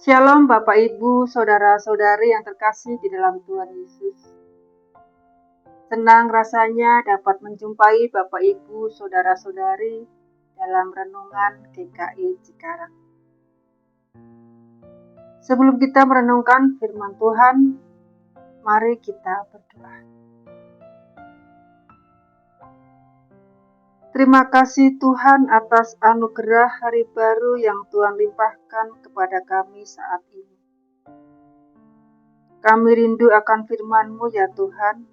Shalom Bapak Ibu, Saudara-saudari yang terkasih di dalam Tuhan Yesus. Senang rasanya dapat menjumpai Bapak Ibu, Saudara-saudari dalam renungan GKI Cikarang. Sebelum kita merenungkan firman Tuhan, mari kita berdoa. Terima kasih Tuhan atas anugerah hari baru yang Tuhan limpahkan kepada kami saat ini. Kami rindu akan firman-Mu ya Tuhan.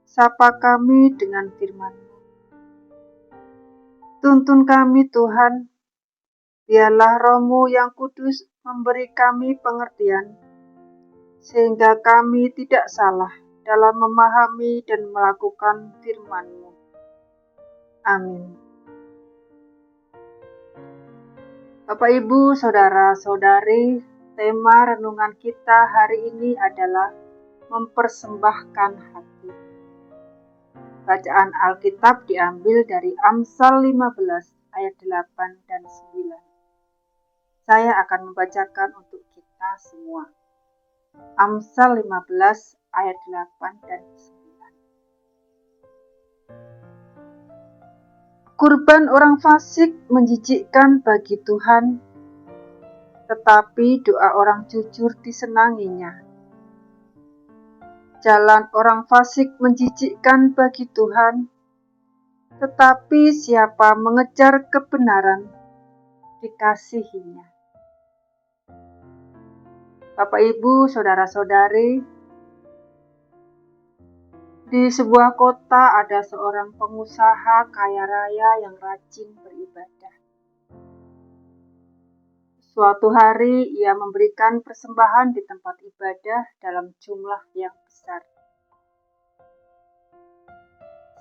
Sapa kami dengan firman-Mu. Tuntun kami Tuhan, biarlah Roh-Mu yang kudus memberi kami pengertian, sehingga kami tidak salah dalam memahami dan melakukan firman-Mu. Amin. Bapak Ibu, Saudara-saudari, tema renungan kita hari ini adalah mempersembahkan hati. Bacaan Alkitab diambil dari Amsal 15 ayat 8 dan 9. Saya akan membacakan untuk kita semua. Amsal 15 ayat 8 dan 9. Kurban orang fasik menjijikkan bagi Tuhan, tetapi doa orang jujur disenanginya. Jalan orang fasik menjijikkan bagi Tuhan, tetapi siapa mengejar kebenaran dikasihinya. Bapak Ibu, Saudara-saudari, di sebuah kota ada seorang pengusaha kaya raya yang rajin beribadah. Suatu hari ia memberikan persembahan di tempat ibadah dalam jumlah yang besar.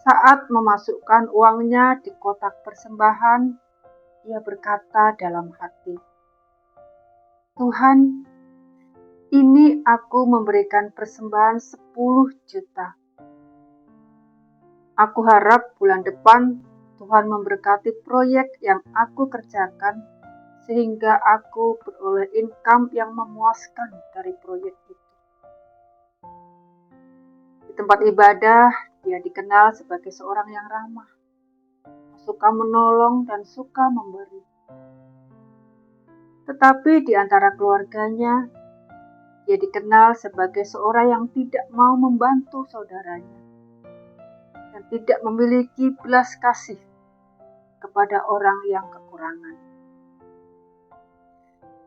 Saat memasukkan uangnya di kotak persembahan, ia berkata dalam hati, "Tuhan, ini aku memberikan persembahan 10 juta. Aku harap bulan depan Tuhan memberkati proyek yang aku kerjakan sehingga aku beroleh income yang memuaskan dari proyek itu." Di tempat ibadah, dia dikenal sebagai seorang yang ramah, suka menolong dan suka memberi. Tetapi di antara keluarganya, dia dikenal sebagai seorang yang tidak mau membantu saudaranya dan tidak memiliki belas kasih kepada orang yang kekurangan.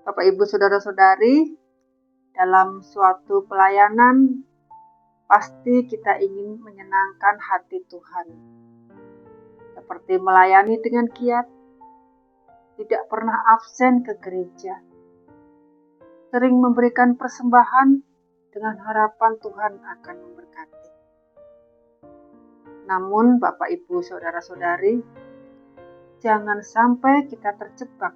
Bapak Ibu Saudara-saudari, dalam suatu pelayanan pasti kita ingin menyenangkan hati Tuhan. Seperti melayani dengan giat, tidak pernah absen ke gereja, sering memberikan persembahan dengan harapan Tuhan akan memberkati. Namun Bapak Ibu Saudara-saudari, jangan sampai kita terjebak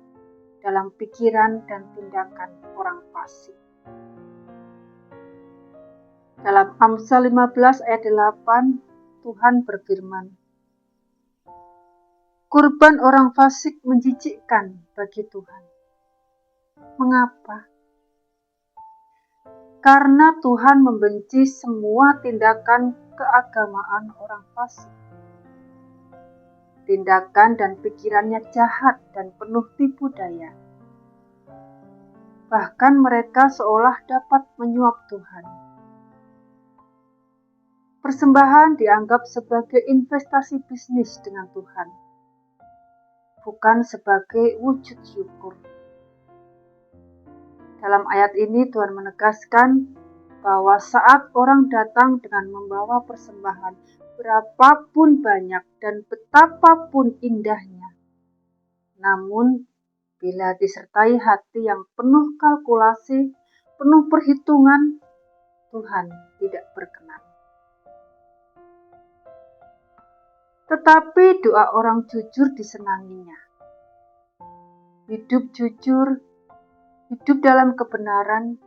dalam pikiran dan tindakan orang fasik. Dalam Amsal 15 ayat 8, Tuhan berfirman, "Kurban orang fasik menjijikkan bagi Tuhan." Mengapa? Karena Tuhan membenci semua tindakan keagamaan orang fasik. Tindakan dan pikirannya jahat dan penuh tipu daya. Bahkan mereka seolah dapat menyuap Tuhan. Persembahan dianggap sebagai investasi bisnis dengan Tuhan, bukan sebagai wujud syukur. Dalam ayat ini Tuhan menegaskan bahwa saat orang datang dengan membawa persembahan berapapun banyak dan betapapun indahnya, namun bila disertai hati yang penuh kalkulasi, penuh perhitungan, Tuhan tidak berkenan. Tetapi doa orang jujur disenanginya. Hidup jujur, hidup dalam kebenaran,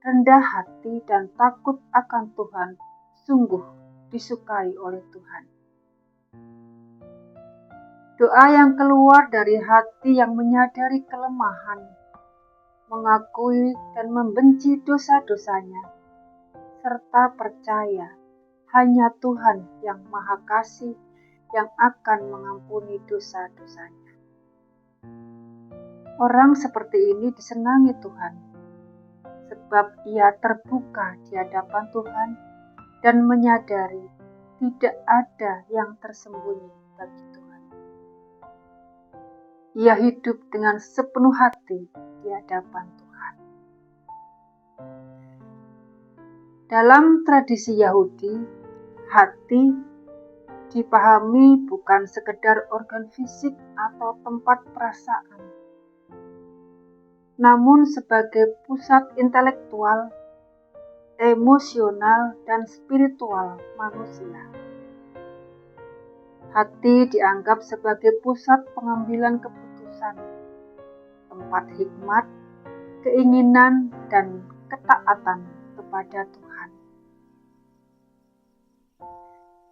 rendah hati dan takut akan Tuhan sungguh disukai oleh Tuhan. Doa yang keluar dari hati yang menyadari kelemahan, mengakui dan membenci dosa-dosanya, serta percaya hanya Tuhan yang Maha Kasih yang akan mengampuni dosa-dosanya. Orang seperti ini disenangi Tuhan, sebab ia terbuka di hadapan Tuhan dan menyadari tidak ada yang tersembunyi bagi Tuhan. Ia hidup dengan sepenuh hati di hadapan Tuhan. Dalam tradisi Yahudi, hati dipahami bukan sekedar organ fisik atau tempat perasaan, namun sebagai pusat intelektual, emosional, dan spiritual manusia. Hati dianggap sebagai pusat pengambilan keputusan, tempat hikmat, keinginan, dan ketaatan kepada Tuhan.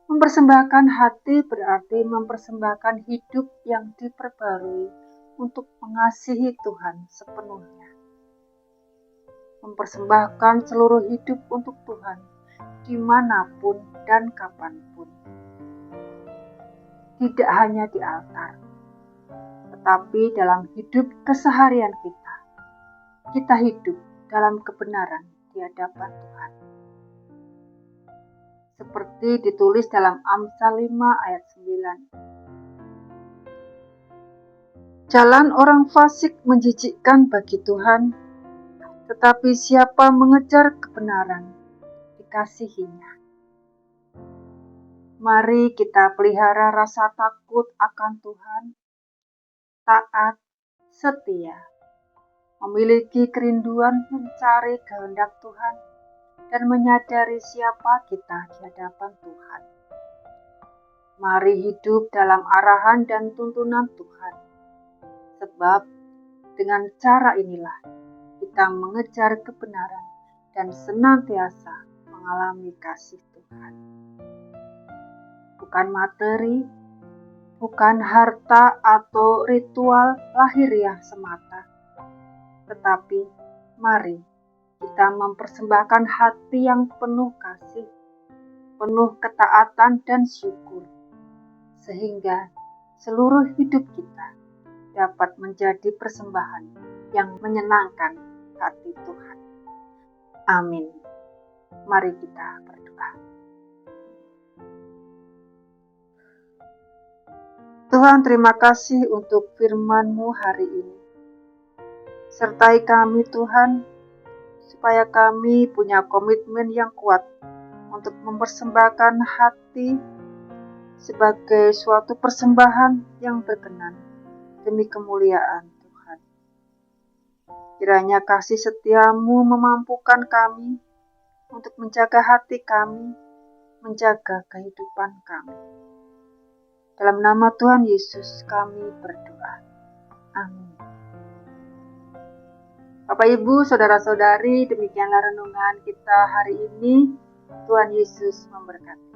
Mempersembahkan hati berarti mempersembahkan hidup yang diperbarui untuk mengasihi Tuhan sepenuhnya. Mempersembahkan seluruh hidup untuk Tuhan, dimanapun dan kapanpun. Tidak hanya di altar, tetapi dalam hidup keseharian kita. Kita hidup dalam kebenaran di hadapan Tuhan. Seperti ditulis dalam Amsal 5 ayat 9. Jalan orang fasik menjijikkan bagi Tuhan, tetapi siapa mengejar kebenaran, dikasihinya. Mari kita pelihara rasa takut akan Tuhan, taat, setia, memiliki kerinduan mencari kehendak Tuhan, dan menyadari siapa kita di hadapan Tuhan. Mari hidup dalam arahan dan tuntunan Tuhan, sebab dengan cara inilah kita mengejar kebenaran dan senantiasa mengalami kasih Tuhan. Bukan materi, bukan harta atau ritual lahiriah semata, tetapi mari kita mempersembahkan hati yang penuh kasih, penuh ketaatan dan syukur, sehingga seluruh hidup kita dapat menjadi persembahan yang menyenangkan hati Tuhan. Amin. Mari kita berdoa. Tuhan, terima kasih untuk firman-Mu hari ini. Sertai kami Tuhan, supaya kami punya komitmen yang kuat untuk mempersembahkan hati sebagai suatu persembahan yang berkenan demi kemuliaan Tuhan. Kiranya kasih setia-Mu memampukan kami untuk menjaga hati kami, menjaga kehidupan kami. Dalam nama Tuhan Yesus kami berdoa. Amin. Bapak, Ibu, Saudara-saudari, demikianlah renungan kita hari ini. Tuhan Yesus memberkati.